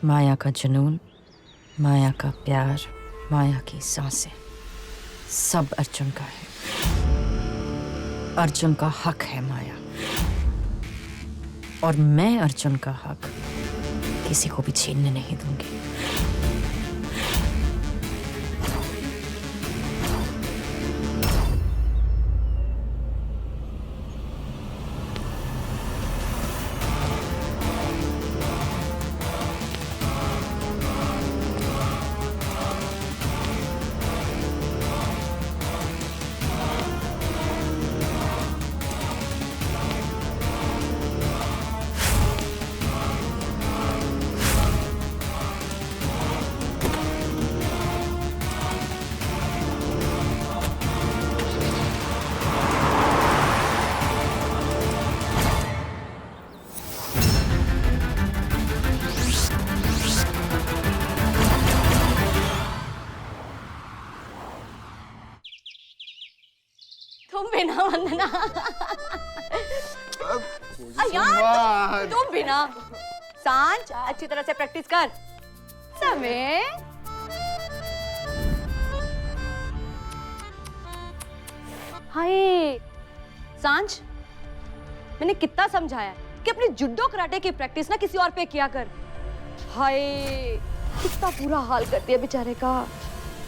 माया का जुनून, माया का प्यार, माया की सांसें, सब अर्जुन का है। अर्जुन का हक है माया, और मैं अर्जुन का हक किसी को भी छीनने नहीं दूंगी। तुम भी ना वंदना। यार तुम भी ना। सांझ अच्छी तरह से प्रैक्टिस कर। समय हाय सांझ, मैंने कितना समझाया कि अपनी जुडो कराटे की प्रैक्टिस ना किसी और पे किया कर। हाय कितना बुरा हाल कर दिया बेचारे का।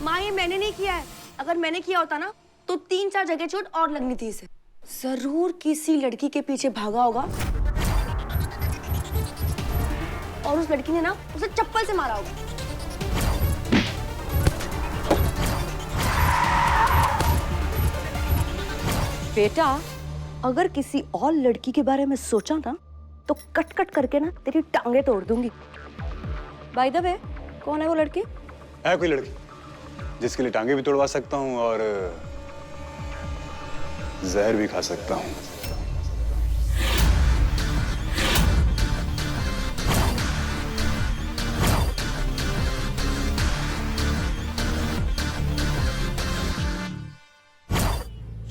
माँ ये मैंने नहीं किया है, अगर मैंने किया होता ना तो 3-4 जगह चोट और लगनी थी इसे। जरूर किसी लड़की के पीछे भागा होगा और उस लड़की ने ना उसे चप्पल से मारा होगा। बेटा अगर किसी और लड़की के बारे में सोचा ना तो कट कट करके ना तेरी टांगे तोड़ दूंगी। बाय द वे कौन है वो लड़की? है कोई लड़की जिसके लिए टांगे भी तोड़वा सकता हूँ और जहर भी खा सकता हूँ।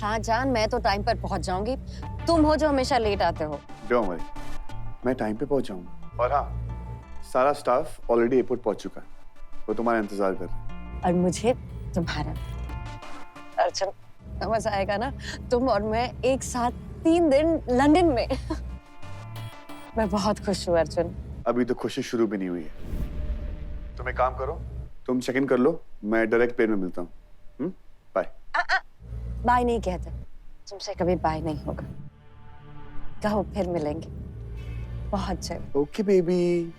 हाँ जान, मैं तो टाइम पर पहुंच जाऊंगी। तुम हो जो हमेशा लेट आते हो। डोंट वरी, मैं टाइम पे पहुंच जाऊंगा। और हाँ, सारा स्टाफ ऑलरेडी एयरपोर्ट पहुंच चुका है, वो तुम्हारा इंतजार कर रहा है। और मुझे तुम्हारा अर्जुन समझ आएगा ना, तुम और मैं एक साथ 3 दिन लंदन में। मैं बहुत खुश हूँ अर्जुन। अभी तो खुशी शुरू भी नहीं हुई है। तुम एक काम करो, तुम चेक इन कर लो, मैं डायरेक्ट प्लेन में मिलता हूँ। बाय। बाय नहीं कहते, तुमसे कभी बाय नहीं होगा। कहो फिर मिलेंगे बहुत जल्द। ओके बेबी,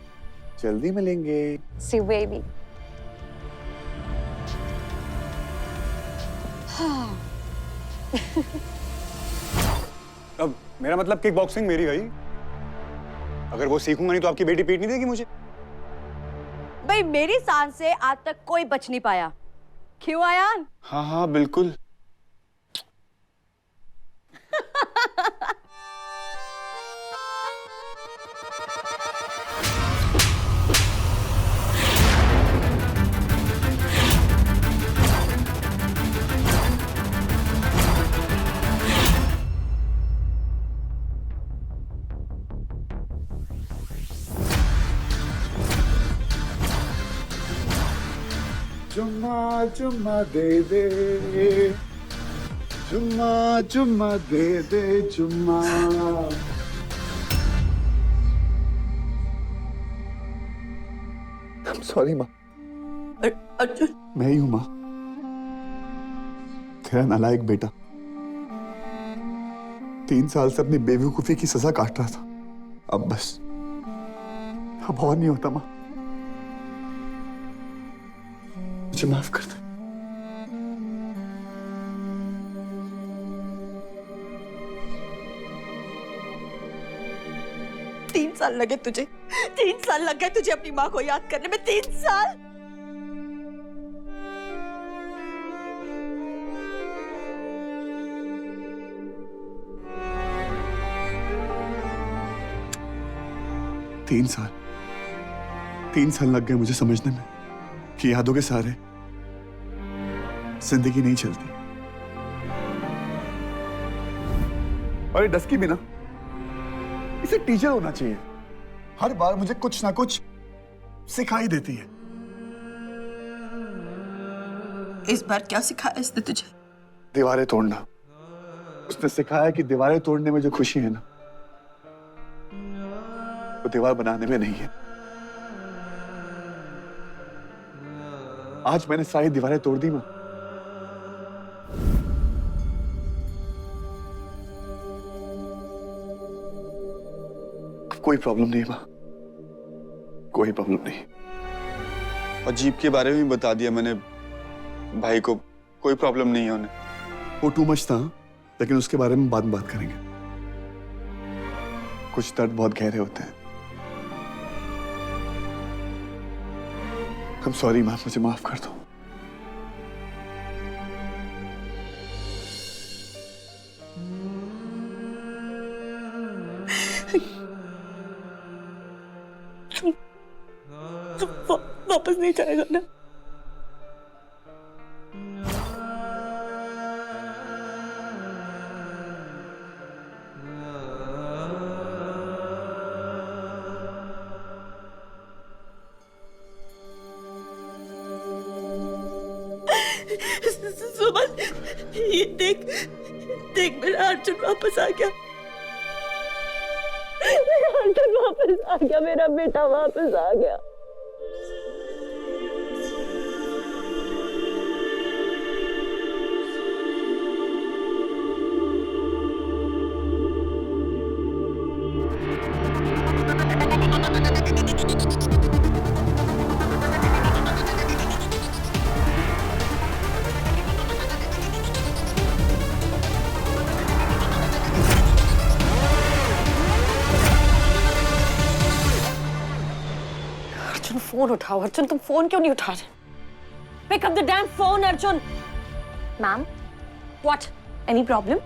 जल्दी मिलेंगे। सी यू बेबी। अब मेरा मतलब किक बॉक्सिंग मेरी गई। अगर वो सीखूंगा नहीं तो आपकी बेटी पीट नहीं देगी मुझे। भाई मेरी सांस से आज तक कोई बच नहीं पाया। क्यों आयान? हाँ हाँ बिल्कुल। चुम्मा चुम्मा दे दे, चुम्मा चुम्मा दे दे, चुम्मा। सॉरी माँ। अर्जुन मैं ही हूँ माँ, तेरा नालायक बेटा। 3 साल से अपनी बेवकूफी की सजा काट रहा था। अब बस, अब और नहीं होता माँ, मुझे माफ कर दे। तीन साल लगे तुझे, 3 साल लग गए तुझे अपनी माँ को याद करने में। 3 साल। तीन साल लग गए मुझे समझने में कि यादों के सहारे जिंदगी नहीं चलती। और ये डस्की भी ना, इसे टीचर होना चाहिए। हर बार मुझे कुछ ना कुछ सिखाई देती है। इस बार क्या सिखाया इसने तुझे? दीवारें तोड़ना। उसने सिखाया कि दीवारें तोड़ने में जो खुशी है ना, वो दीवार बनाने में नहीं है। आज मैंने सारी दीवारें तोड़ दी मां। अब कोई प्रॉब्लम नहीं मां, कोई प्रॉब्लम नहीं। और जीप के बारे में भी बता दिया मैंने भाई को, कोई प्रॉब्लम नहीं है उन्हें। वो टू मच था, लेकिन उसके बारे में बाद में बात करेंगे। कुछ दर्द बहुत गहरे होते हैं। I'm sorry मैम, मुझे माफ कर दो। वापस नहीं जाएगा ना? सुमन, ये देख देख, मेरा अर्जुन वापस आ गया। मेरा अर्जुन वापस आ गया, मेरा बेटा वापस आ गया। अर्जुन फोन उठाओ। अर्जुन, तुम फोन क्यों नहीं उठा रहे? Pick up the damn phone Arjun. Ma'am, what? Any problem?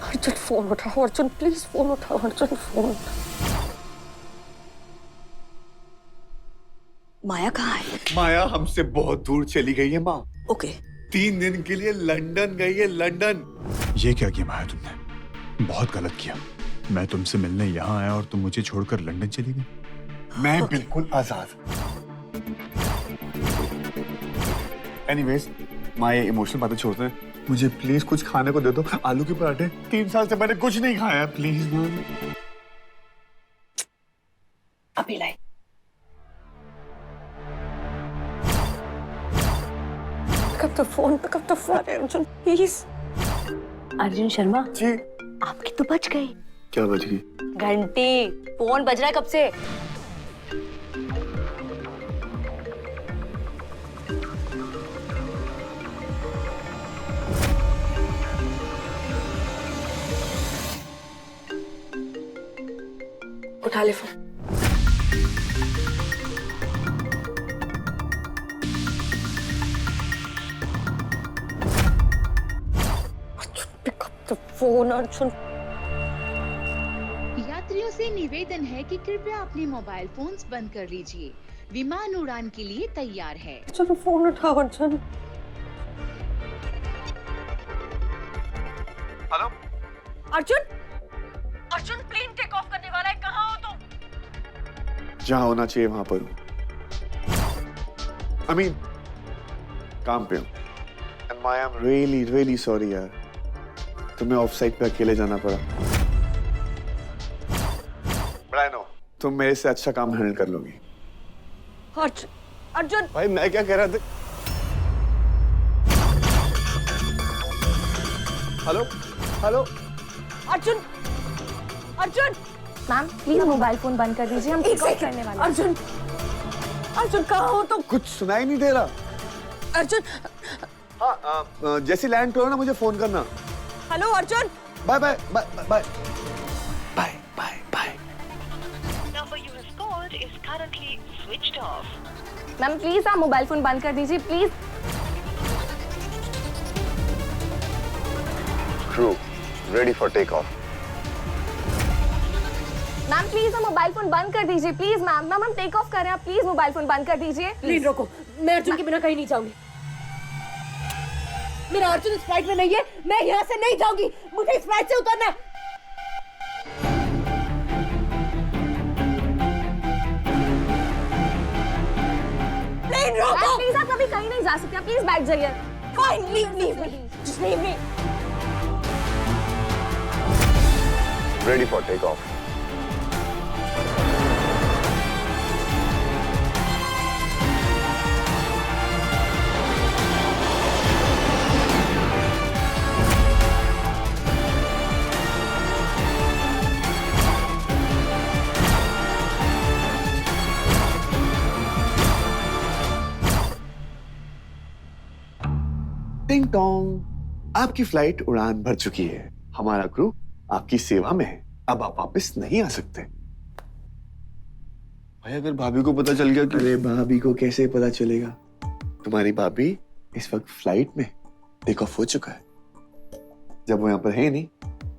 Arjun phone उठाओ। अर्जुन प्लीज फोन उठाओ। अर्जुन फोन। माया कहाँ है? माया हमसे बहुत दूर चली गई है माँ। ओके। 3 दिन के लिए लंदन गई है, लंदन। ये क्या किया माया तुमने? बहुत गलत किया। मैं तुमसे मिलने यहाँ आया और तुम मुझे छोड़कर लंदन चली गई। मैं बिल्कुल आजाद। एनीवेज, माया इमोशनल बातें छोड़ते हैं। मुझे प्लीज कुछ खाने को दे दो। आलू के पराठे। 3 साल से मैंने कुछ नहीं खाया, प्लीज मैम। अभी लाई। Pick up the phone, pick up the phone Arjun please. Arjun Sharma ji. आपकी तो बच गई क्या बज गई? घंटी। फोन बज रहा है कब से? उठा ले phone. Pick up the phone Arjun. यात्रियों से निवेदन है कि कृपया अपने मोबाइल फोन्स बंद कर लीजिए। विमान उड़ान के लिए तैयार है। चलो फोन उठाओ Arjun. Hello Arjun, Arjun plane take off करने वाला है। कहाँ हो तुम? जहां होना चाहिए वहां पर हूं। I mean, काम पे हूं। And I am really, really sorry यार। तुम्हें ऑफ साइड पे अकेले जाना पड़ा। But I know, तुम मेरे से अच्छा काम हैंडल कर लोगी। अर्जुन, अर्जुन। भाई मैं क्या कह रहा था? Hello hello Arjun, Arjun. Ma'am please mobile phone बंद कर दीजिए, हम एक कॉल सेकंड। करने वाले हैं। अर्जुन, अर्जुन कहाँ हो तुम? कुछ सुनाई नहीं दे रहा। अर्जुन। हाँ, जैसे लैंड करो ना मुझे फोन करना। Hello Arjun. Bye bye bye bye bye bye bye. Number you have called is currently switched off. Ma'am please आप मोबाइल फोन बंद कर दीजिए please. Crew, ready for takeoff. Ma'am please आप मोबाइल फोन बंद कर दीजिए प्लीज। मैम मैम हम take off कर रहे हैं, आप प्लीज मोबाइल फोन बंद कर दीजिए। प्लीज रोको, मैं अर्जुन के बिना कहीं नहीं जाऊंगी। मेरा अर्जुन इस फ्लाइट में नहीं है, मैं यहाँ से नहीं जाऊंगी। मुझे इस फ्लाइट से उतरना है। रोको। प्लीज आप अभी कहीं नहीं जा सकते, प्लीज बैठ जाइए। Fine, leave me, just leave me. Ready for take off. टिंग टोंग, आपकी फ्लाइट उड़ान भर चुकी है। हमारा क्रू आपकी सेवा में है। अब आप वापस नहीं आ सकते। भाई अगर भाभी को पता चल गया कि अरे भाभी को कैसे पता चलेगा? तुम्हारी भाभी इस वक्त फ्लाइट में टेक ऑफ हो चुका है। जब वो यहाँ पर है नहीं,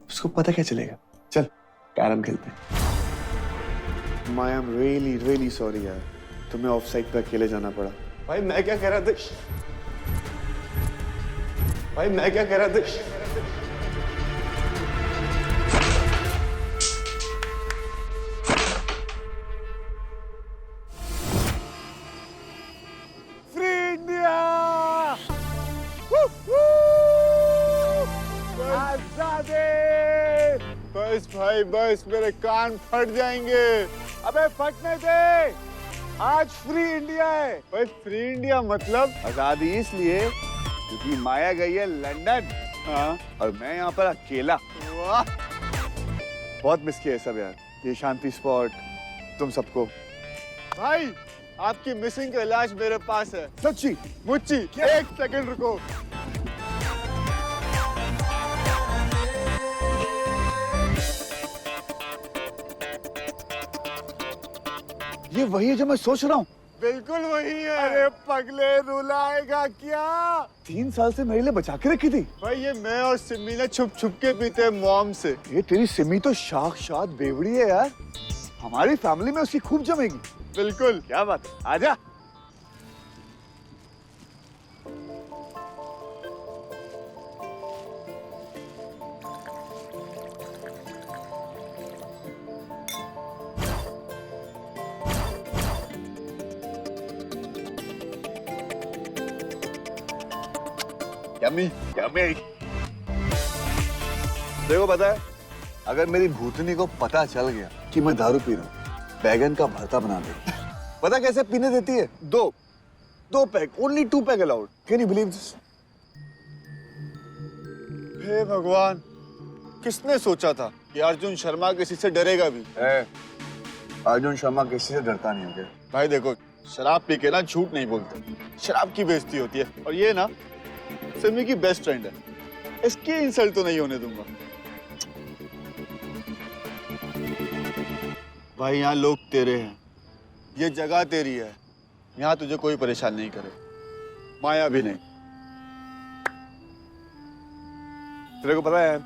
उसको पता क्या चलेगा? चल कैरम खेलते हैं। आई एम रियली सॉरी यार, तुम्हें ऑफ साइड पे अकेले जाना पड़ा। भाई मैं क्या कह रहा था भाई मैं क्या कह रहा था फ्री इंडिया! आजादी! बस भाई बस, मेरे कान फट जाएंगे। अबे फटने दे! आज फ्री इंडिया है। भाई फ्री इंडिया मतलब? आजादी इसलिए क्योंकि माया गई है लंदन। हाँ। और मैं यहाँ पर अकेला। वाह, बहुत मिस किया है सब यार, ये शांति स्पॉट, तुम सबको। भाई आपकी मिसिंग का इलाज मेरे पास है। सच्ची? मुच्ची, एक सेकंड रुको। ये वही है जो मैं सोच रहा हूँ। बिल्कुल वही है। अरे पगले, रुलाएगा क्या? 3 साल से मेरे लिए बचा के रखी थी। भाई ये मैं और सिमी ने छुप छुप के पीते हैं मॉम से। ये तेरी सिमी तो साक्षात बेवड़ी है यार। हमारी फैमिली में उसकी खूब जमेगी। बिल्कुल। क्या बात है, आजा। Yummy yummy. देखो पता है, अगर मेरी भूतनी को पता चल गया कि मैं दारू पी रहा हूँ, बैगन का भरता बना दे। पता कैसे पीने देती है? दो pack, only 2 pack allowed. Can you believe this? हे भगवान, किसने सोचा था कि अर्जुन शर्मा किसी से डरेगा भी? अर्जुन शर्मा किसी से डरता नहीं है। भाई देखो, शराब पी के ना झूठ नहीं बोलते, शराब की बेइज्जती होती है। और ये ना सिमी की बेस्ट फ्रेंड है, इसकी इंसल्ट तो नहीं होने दूंगा। भाई यहाँ लोग तेरे हैं, ये जगह तेरी है, यहाँ तुझे कोई परेशान नहीं करे, माया भी नहीं। तेरे को पता है,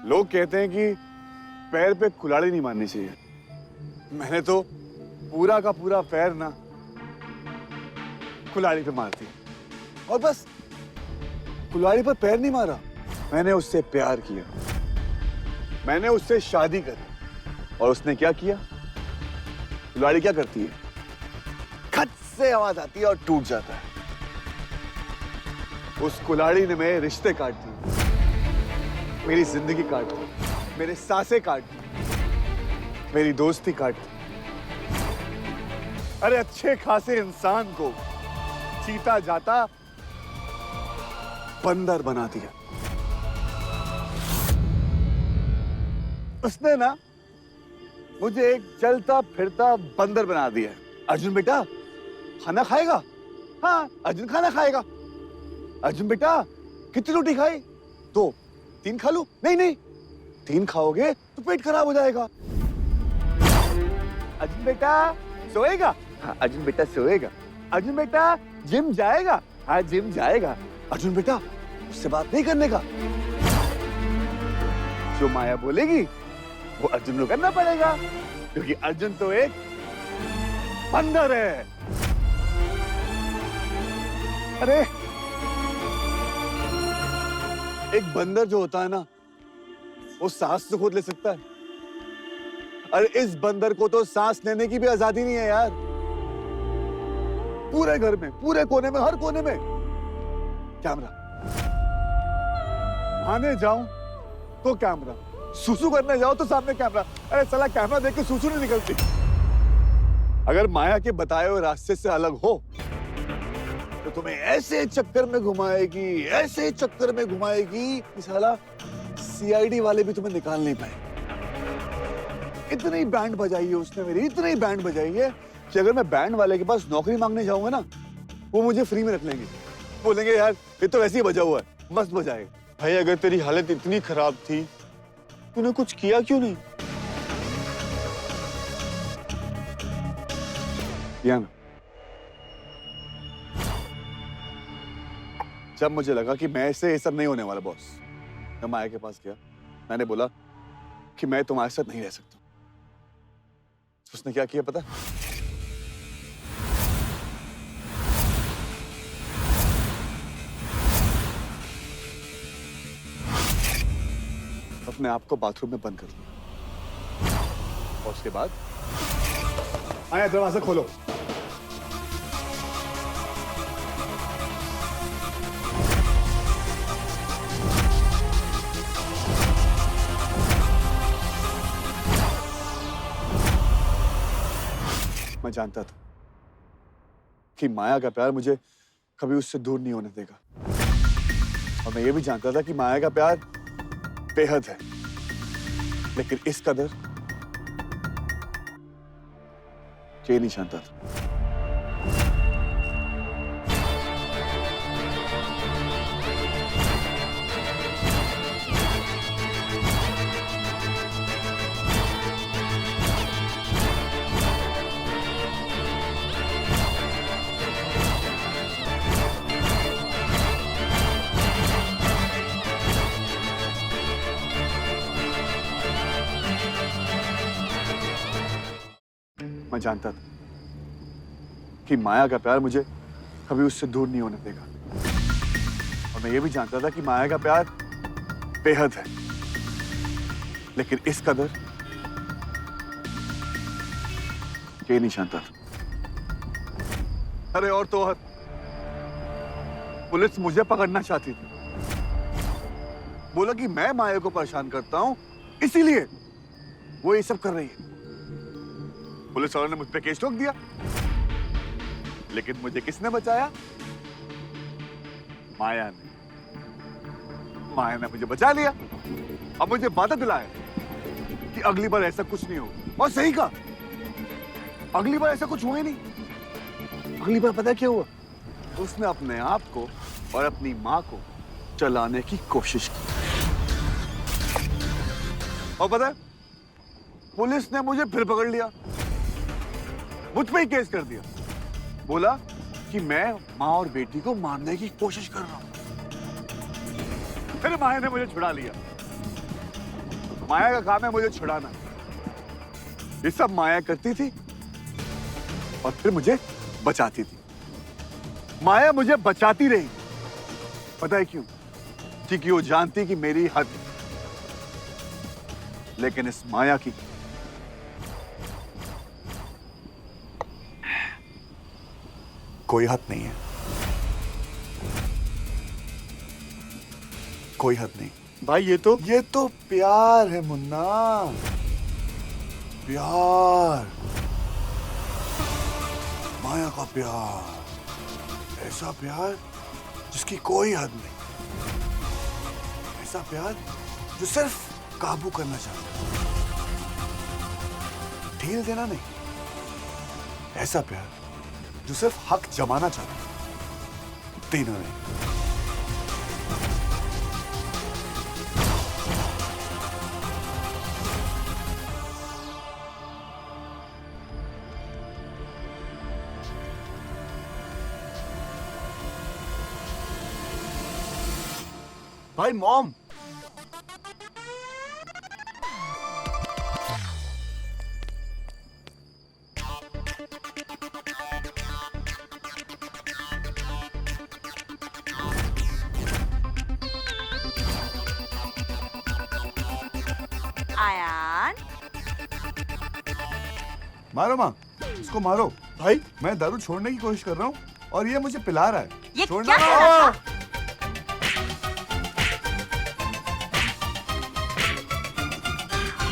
लोग कहते हैं कि पैर पे कुल्हाड़ी नहीं मारनी चाहिए। मैंने तो पूरा का पूरा पैर ना कुल्हाड़ी पे मार दिया। और बस कुल्हाड़ी पर पैर नहीं मारा, मैंने उससे प्यार किया, मैंने उससे शादी करी। और उसने क्या किया? कुल्हाड़ी क्या करती है? खट से आवाज आती है और टूट जाता है। उस कुल्हाड़ी ने मेरे रिश्ते काट दिए, मेरी जिंदगी काट दी, मेरे सांसें काट दी, मेरी दोस्ती काट दी। अरे अच्छे खासे इंसान को जीता जाता बंदर बना दिया। उसने ना मुझे एक चलता फिरता बंदर बना दिया। अर्जुन बेटा खाना खाएगा? हाँ, अर्जुन खाना खाएगा। अर्जुन बेटा कितनी रोटी खाई? 2, 3 खा लूं? नहीं, 3 खाओगे तो पेट खराब हो जाएगा। अर्जुन बेटा सोएगा? हाँ, अर्जुन बेटा सोएगा। अर्जुन बेटा जिम जाएगा? हाँ, जिम जाएगा। अर्जुन बेटा उससे बात नहीं करने का, जो माया बोलेगी वो अर्जुन को करना पड़ेगा, क्योंकि अर्जुन तो एक बंदर है। अरे एक बंदर जो होता है ना, वो सांस तो खुद ले सकता है। अरे इस बंदर को तो सांस लेने की भी आजादी नहीं है यार। पूरे घर में, पूरे कोने में, हर कोने में कैमरा। आने जाऊं तो कैमरा, सुसु करने जाओ तो सामने कैमरा। अरे साला कैमरा देख के सुसु नहीं निकलती। अगर माया के बताए हुए रास्ते से अलग हो तो तुम्हें ऐसे चक्कर में घुमाएगी, ऐसे चक्कर में घुमाएगी कि साला सीआईडी वाले भी तुम्हें निकाल नहीं पाए। इतनी बैंड बजाई है उसने मेरी, इतनी बैंड बजाई है कि अगर मैं बैंड वाले के पास नौकरी मांगने जाऊंगा ना, वो मुझे फ्री में रख लेंगे। बोलेंगे यार ये तो वैसे ही बजा हुआ है, मस्त बजाएगा। भाई अगर तेरी हालत इतनी खराब थी, तूने कुछ किया क्यों नहीं? किया ना। जब मुझे लगा कि मैं से ये सब नहीं होने वाला बॉस, मैं माया के पास गया, मैंने बोला कि मैं तुम्हारे साथ नहीं रह सकता। उसने क्या किया पता? अपने आप को बाथरूम में बंद कर लिया और उसके बाद आया दरवाजा खोलो। मैं जानता था कि माया का प्यार मुझे कभी उससे दूर नहीं होने देगा, और मैं ये भी जानता था कि माया का प्यार बेहद है, लेकिन इस कदर ये नहीं जानता था। मैं जानता था कि माया का प्यार मुझे कभी उससे दूर नहीं होने देगा, और मैं ये भी जानता था कि माया का प्यार बेहद है, लेकिन इस कदर ये नहीं जानता था। अरे और तो और पुलिस मुझे पकड़ना चाहती थी। बोला कि मैं माया को परेशान करता हूं, इसीलिए वो ये सब कर रही है। पुलिस वालों ने मुझ पे केस ठोक दिया, लेकिन मुझे किसने बचाया? माया ने। माया ने मुझे बचा लिया। अब मुझे वादा दिलाया कि अगली बार ऐसा कुछ नहीं होगा, और सही कहा, अगली बार ऐसा कुछ हुआ ही नहीं। अगली बार पता क्या हुआ? उसने अपने आप को और अपनी माँ को चलाने की कोशिश की, और पता है पुलिस ने मुझे फिर पकड़ लिया, मुझ पे ही केस कर दिया। बोला कि मैं माँ और बेटी को मारने की कोशिश कर रहा हूं। फिर माया ने मुझे छुड़ा लिया। माया का काम है मुझे छुड़ाना। ये सब माया करती थी और फिर मुझे बचाती थी। माया मुझे बचाती रही। पता है क्यों? क्योंकि वो जानती कि मेरी हद है, लेकिन इस माया की कोई हद नहीं है, कोई हद नहीं। भाई ये तो प्यार है मुन्ना, प्यार, माया का प्यार, ऐसा प्यार जिसकी कोई हद नहीं, ऐसा प्यार जो सिर्फ काबू करना चाहता है, ढील देना नहीं, ऐसा प्यार जो सिर्फ हक जमाना चाहता है, देना नहीं। भाई मॉम, आयान, मारो माँ, इसको मारो। भाई मैं दारू छोड़ने की कोशिश कर रहा हूँ और ये मुझे पिला रहा है। ये छोड़ना क्या कर रहा था?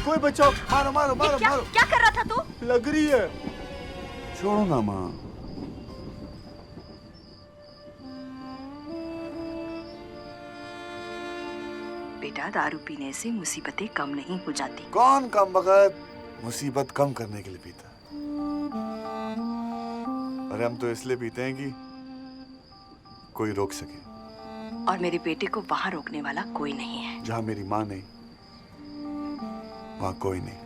कोई बचाओ, मारो मारो मारो क्या मारो। क्या कर रहा था तू? लग रही है। छोड़ो ना माँ। बेटा, दारू पीने से मुसीबतें कम नहीं हो जाती। कौन कम वक्त मुसीबत कम करने के लिए पीता है? अरे हम तो इसलिए पीते हैं कि कोई रोक सके। और मेरे बेटे को वहां रोकने वाला कोई नहीं है। जहां मेरी माँ नहीं, वहां कोई नहीं।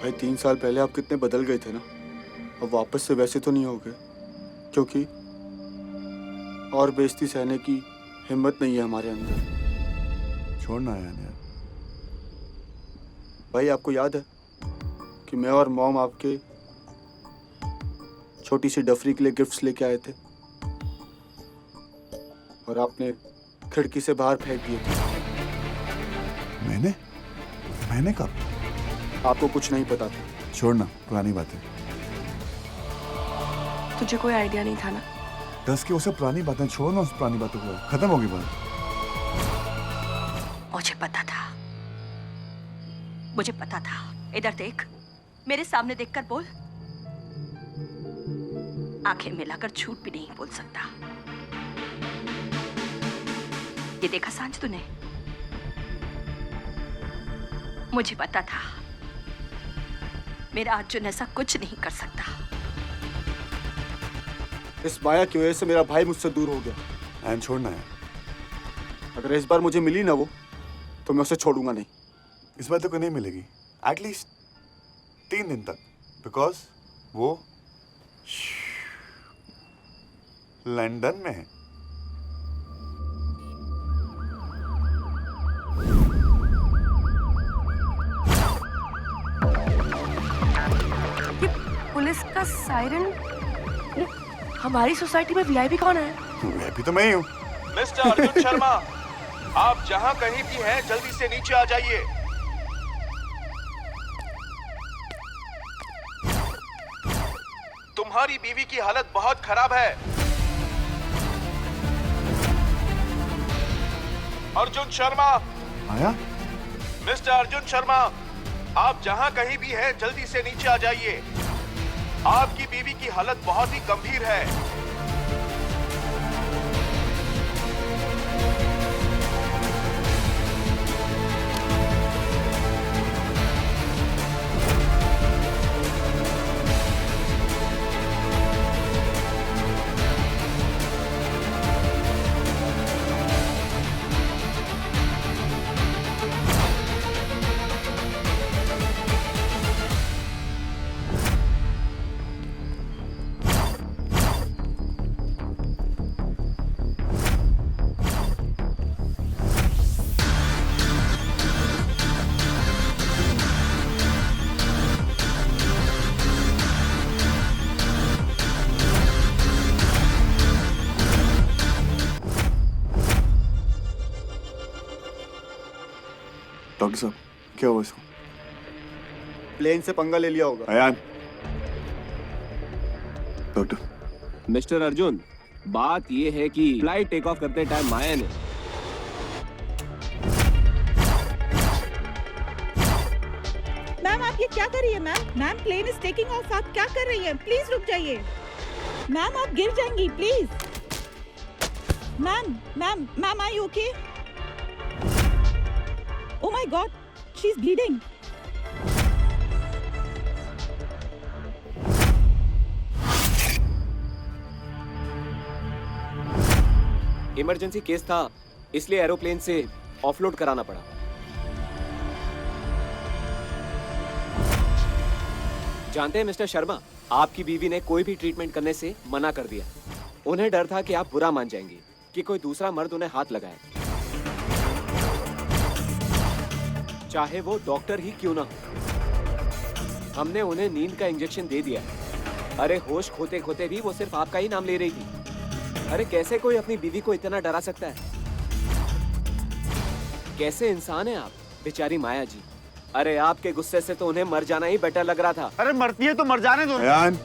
भाई 3 साल पहले आप कितने बदल गए थे ना, अब वापस से वैसे तो नहीं हो गए, क्योंकि और बेइज्जती सहने की हिम्मत नहीं है हमारे अंदर। छोड़ना है यार। भाई आपको याद है कि मैं और मॉम आपके छोटी सी डफरी के लिए गिफ्ट्स लेके आए थे और आपने खिड़की से बाहर फेंक दिए थे। मैंने कब? आपको कुछ नहीं पता था। छोड़ना, पुरानी बातें। तुझे कोई आइडिया नहीं था ना? 10 की वो सब पुरानी बातें छोड़ना, उस पुरानी बातों को खत्म होगी बात। मुझे पता था, मुझे पता था। इधर देख, मेरे सामने देखकर बोल। आंखें मिलाकर झूठ भी नहीं बोल सकता। ये देखा सांझ तूने? मुझे पता था मेरा अर्जुन ऐसा कुछ नहीं कर सकता। इस माया की वजह से मेरा भाई मुझसे दूर हो गया। एंड छोड़ना है। अगर इस बार मुझे मिली ना वो, तो मैं उसे छोड़ूंगा नहीं। इस बात तो नहीं मिलेगी, एटलीस्ट 3 दिन तक, बिकॉज वो लंदन में है। पुलिस का सायरन? हमारी सोसाइटी में वीआईपी कौन है? वीआईपी तो मैं ही हूँ। मिस्टर अर्जुन शर्मा, आप जहां कहीं भी हैं जल्दी से नीचे आ जाइए। तुम्हारी बीवी की हालत बहुत खराब है। अर्जुन शर्मा। आया? मिस्टर अर्जुन शर्मा, आप जहां कहीं भी हैं जल्दी से नीचे आ जाइए। आपकी बीवी की हालत बहुत ही गंभीर है। डॉक्टर साहब, क्या हुआ इसको? प्लेन से पंगा ले लिया होगा। अयान। डॉक्टर। मिस्टर अर्जुन, बात ये है कि फ्लाइट टेक ऑफ करते टाइम माया ने मैम, आप ये क्या कर रही है ma'am? Ma'am, plane is taking off. आप क्या कर रही हैं? प्लीज रुक जाइए मैम, आप गिर जाएंगी please. Ma'am ma'am ma'am, are you okay? Oh my God, she's bleeding. Emergency case था, इसलिए एरोप्लेन से ऑफलोड कराना पड़ा। जानते हैं मिस्टर शर्मा, आपकी बीवी ने कोई भी ट्रीटमेंट करने से मना कर दिया। उन्हें डर था कि आप बुरा मान जाएंगी, कि कोई दूसरा मर्द उन्हें हाथ लगाए, चाहे वो डॉक्टर ही क्यों ना हो। हमने उन्हें नींद का इंजेक्शन दे दिया। अरे होश खोते खोते भी वो सिर्फ आपका ही नाम ले रही थी। अरे कैसे कोई अपनी बीवी को इतना डरा सकता है? कैसे इंसान है आप, बेचारी माया जी। अरे आपके गुस्से से तो उन्हें मर जाना ही बेटर लग रहा था। अरे मरती है तो मर जाने दो। अयान,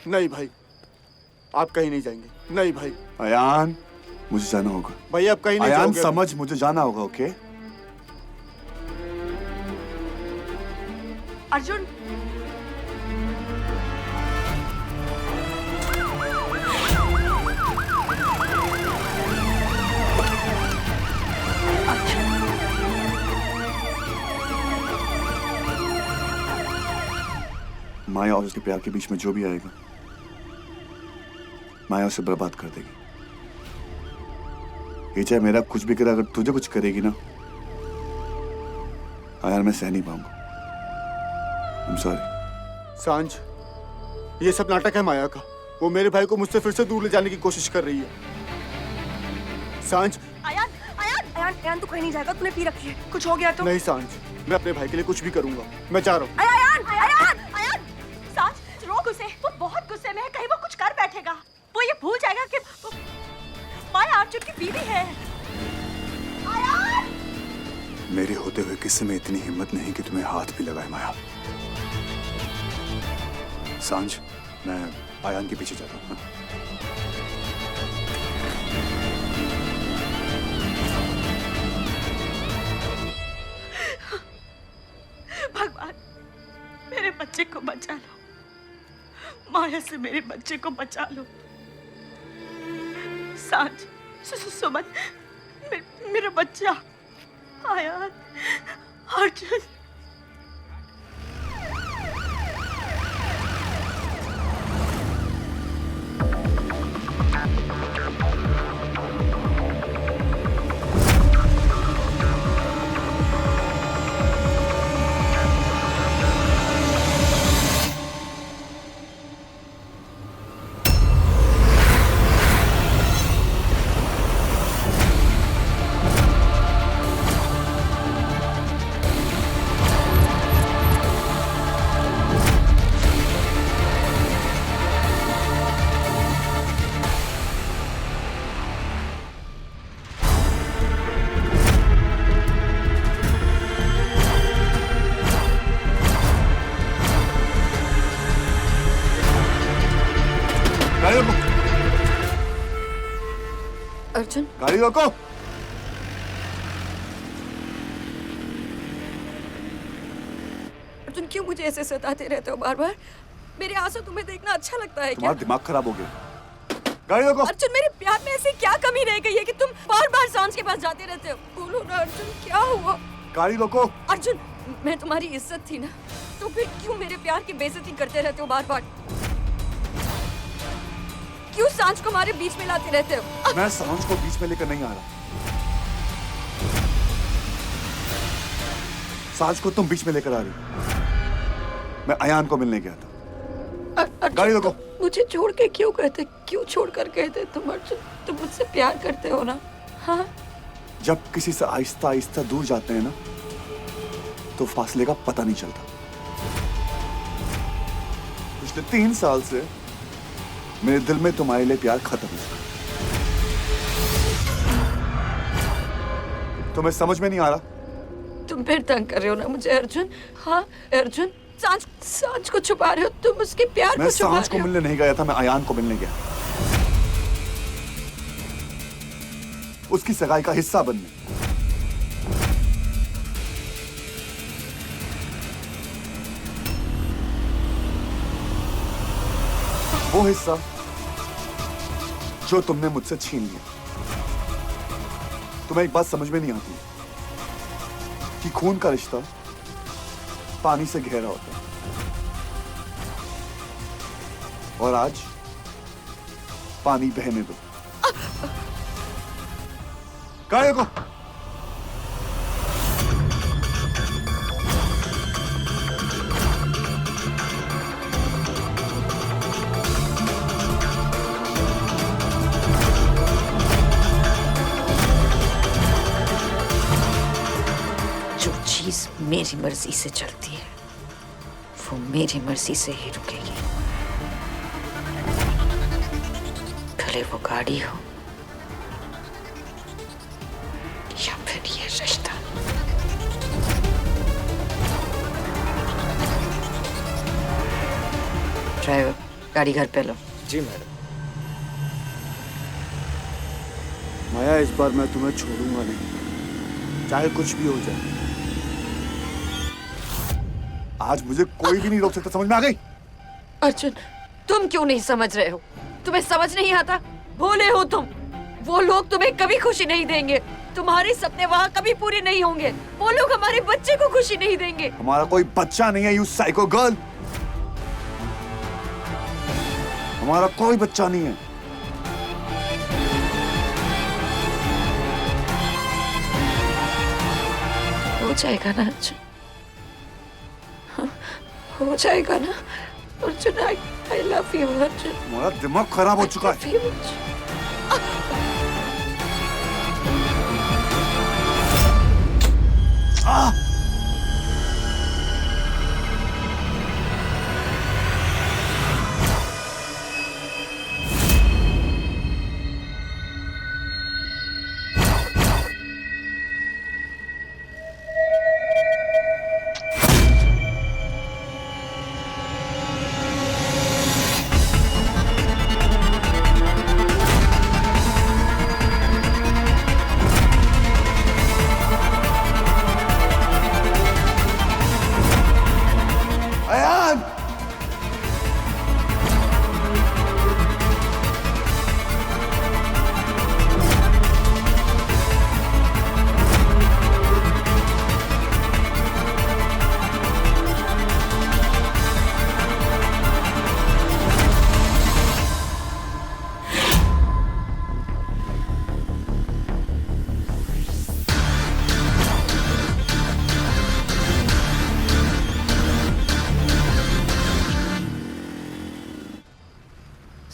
नहीं भाई, आप कहीं नहीं जाएंगे। नहीं भाई। अयान, मुझे जाना होगा। भाई आप कहीं नहीं अयान जाओगे। समझ, मुझे जाना होगा। ओके अर्जुन, माया और उसके प्यार के बीच में जो भी आएगा, माया उसे बर्बाद कर देगी। ये चाहे मेरा कुछ भी करे, अगर तुझे कुछ करेगी ना, यार मैं सह नहीं पाऊंगा। I'm sorry। सांझ, ये सब नाटक है माया का। वो मेरे भाई को मुझसे फिर से दूर ले जाने की कोशिश कर रही है। सांझ। अयान, अयान, अयान, अयान तू कहीं नहीं जाएगा, तूने पी रखी है। कुछ हो गया तो? नहीं सांझ, मैं अपने भाई के लिए कुछ भी करूंगा। मैं जा रहा हूँ। अयान, अयान, अयान, सांझ, रोक उसे। वो बहुत गुस्से में है, कहीं वो कुछ कर बैठेगा। वो ये भूल जाएगा कि माया अर्जुन की बीवी है। अयान! मेरे होते हुए किसी में इतनी हिम्मत नहीं कि तुम्हें हाथ भी लगाए माया। सांझ, मैं आयान के पीछे जाता हूँ। भगवान, मेरे बच्चे को बचा लो। माया से मेरे बच्चे को बचा लो। सांझ, सुमन, मेरा बच्चा आयान, अर्जुन। अर्जुन, गाड़ी रोको। अर्जुन क्यों मुझे ऐसे सताते रहते हो बार बार? मेरे आंसू तुम्हें देखना अच्छा लगता है क्या? तुम्हारा दिमाग खराब हो गया। गाड़ी रोको। अर्जुन, मेरे प्यार में ऐसी क्या कमी रह गई है कि तुम बार बार सांझ के पास जाते रहते हो? बोलो ना अर्जुन, क्या हुआ? गाड़ी रोको। अर्जुन, मैं तुम्हारी इज्जत थी ना, तो फिर क्यों मेरे प्यार की बेइज्जती करते रहते हो बार बार? क्यों सांझ को हमारे बीच में लाते रहते हो? मैं सांझ को बीच में लेकर नहीं आ रहा। सांझ को तुम बीच में लेकर आ रही। मैं अयान को मिलने गया था। गाड़ी रोको। मुझे छोड़ के क्यों कहते? क्यों छोड़ कर कहते तुम अर्जुन? तुम मुझसे प्यार करते हो ना? हाँ? जब किसी से आहिस्ता आहिस्ता दूर जाते हैं ना, तो फासले का पता नहीं चलता। पिछले 3 साल से मेरे दिल में तुम्हारे लिए प्यार खत्म है। तुम्हें समझ में नहीं आ रहा? तुम फिर तंग कर रहे हो ना मुझे अर्जुन? हाँ अर्जुन, सांझ को छुपा रहे हो तुम, उसके प्यार मैं को छुपा सांझ को रहे हो। मिलने नहीं गया था, मैं अयान को मिलने गया, उसकी सगाई का हिस्सा बनने। वो हिस्सा जो तुमने मुझसे छीन लिया। तुम्हें एक बात समझ में नहीं आती कि खून का रिश्ता पानी से गहरा होता है, और आज पानी बहने दो। गाड़ी को। जो चीज मेरी मर्जी से चलती है वो मेरी मर्जी से ही रुकेगी, भले वो गाड़ी हो या फिर ये रिश्ता। ड्राइवर, गाड़ी घर पे लो। जी मैडम। माया, इस बार मैं तुम्हें छोड़ूंगा नहीं, चाहे कुछ भी हो जाए। आज मुझे कोई भी नहीं रोक सकता, समझ में आ गई? अर्जुन, तुम क्यों नहीं समझ रहे हो? तुम्हें समझ नहीं आता? भोले हो तुम। वो लोग तुम्हें कभी खुशी नहीं देंगे। तुम्हारे सपने वहाँ कभी पूरे नहीं होंगे। वो लोग हमारे बच्चे को खुशी नहीं देंगे। हमारा कोई बच्चा नहीं है, यू साइको गर्ल। हमारा कोई बच्चा नहीं है। हो जाएगा ना अर्जुन, हो जाएगा ना Arjun. I love you Arjun. हमारा दिमाग खराब हो चुका है।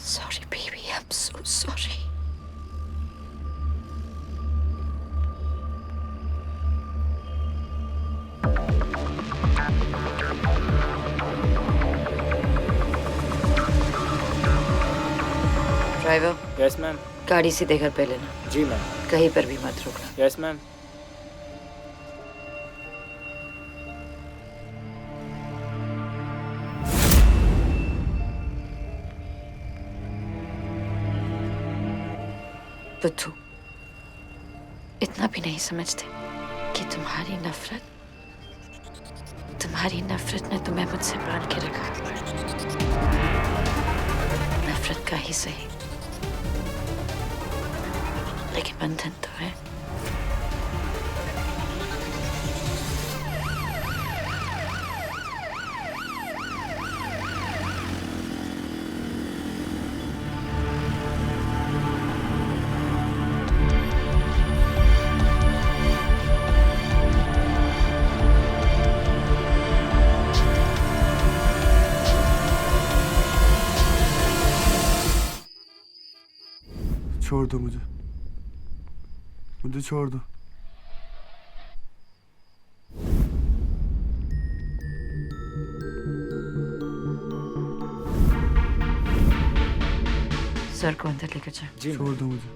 Sorry, baby. I'm so sorry. Driver. Yes ma'am. गाड़ी सीधे घर पे लेना। जी मैम। कहीं पर भी मत रुकना। Yes ma'am. बुद्धू, इतना भी नहीं समझते कि तुम्हारी नफरत ने तुम्हें मुझसे बांध के रखा है। नफरत का ही सही, लेकिन बंधन तो है। छोड़ दो मुझे छोड़ दो। सर को अंदर लेकर जाओ। छोड़ दो मुझे।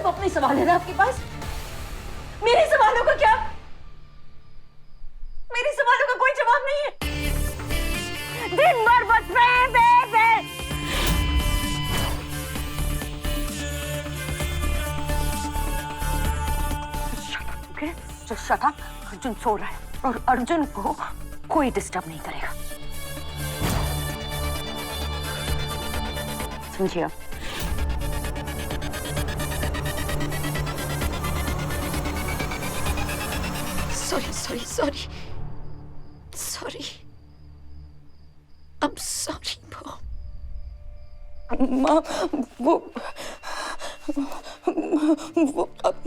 अपने सवाल है ना आपके पास? मेरे सवालों का क्या? मेरे सवालों का कोई जवाब नहीं है। दिन भर बस बे। Shut up, okay? Just shut up. Arjun सो रहा है और अर्जुन को कोई डिस्टर्ब नहीं करेगा, समझिए आप? Sorry. I'm sorry, Mom. माँ वो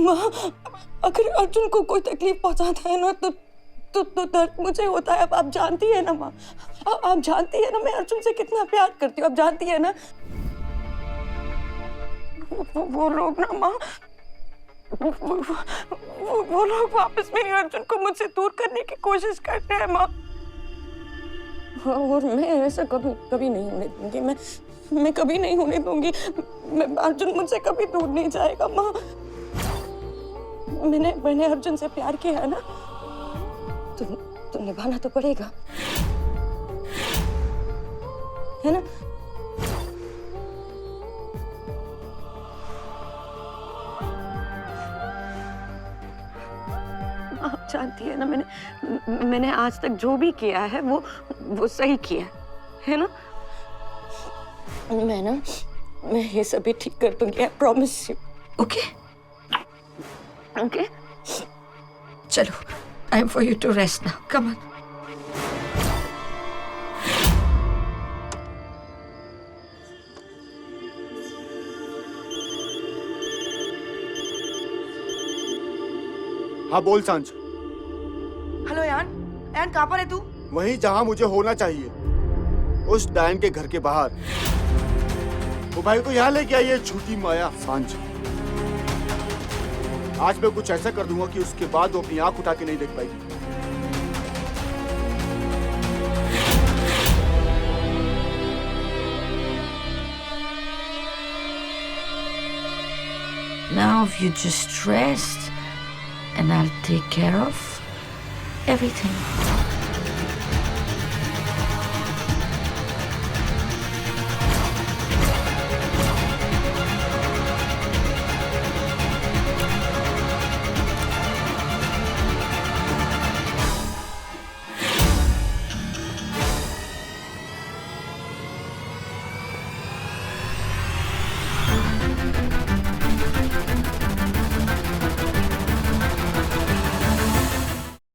माँ अगर अर्जुन को कोई तकलीफ पहुंचाता है ना तो दर्द मुझे होता है। अब आप जानती है ना माँ, आप जानती है ना मैं अर्जुन से कितना प्यार करती हूँ, आप जानती है ना। वो लोग ना माँ, वो लोग वापस मेरे अर्जुन को मुझसे दूर करने की कोशिश करते हैं माँ, और मैं ऐसा कभी नहीं होने दूंगी। मैं कभी नहीं होने दूंगी। मैं अर्जुन मुझसे कभी दूर नहीं जाएगा माँ। मैंने अर्जुन से प्यार किया है ना, तो निभाना तो पड़ेगा, है ना? आप जानती है ना मैंने आज तक जो भी किया है वो सही किया है ना। मैं ये सभी ठीक कर दूंगी, आई प्रॉमिस यू। Okay? चलो, time for you to rest now. Come on. हाँ बोल सांझ। हेलो यान कहाँ पर है तू? वहीं जहां मुझे होना चाहिए, उस डायन के घर के बाहर। वो भाई को यहाँ लेके आई है झूठी माया। सांझ, आज मैं कुछ ऐसा कर दूंगा कि उसके बाद वो अपनी आंख उठा के नहीं देख पाएगी। Now you just rest and I'll take care of everything.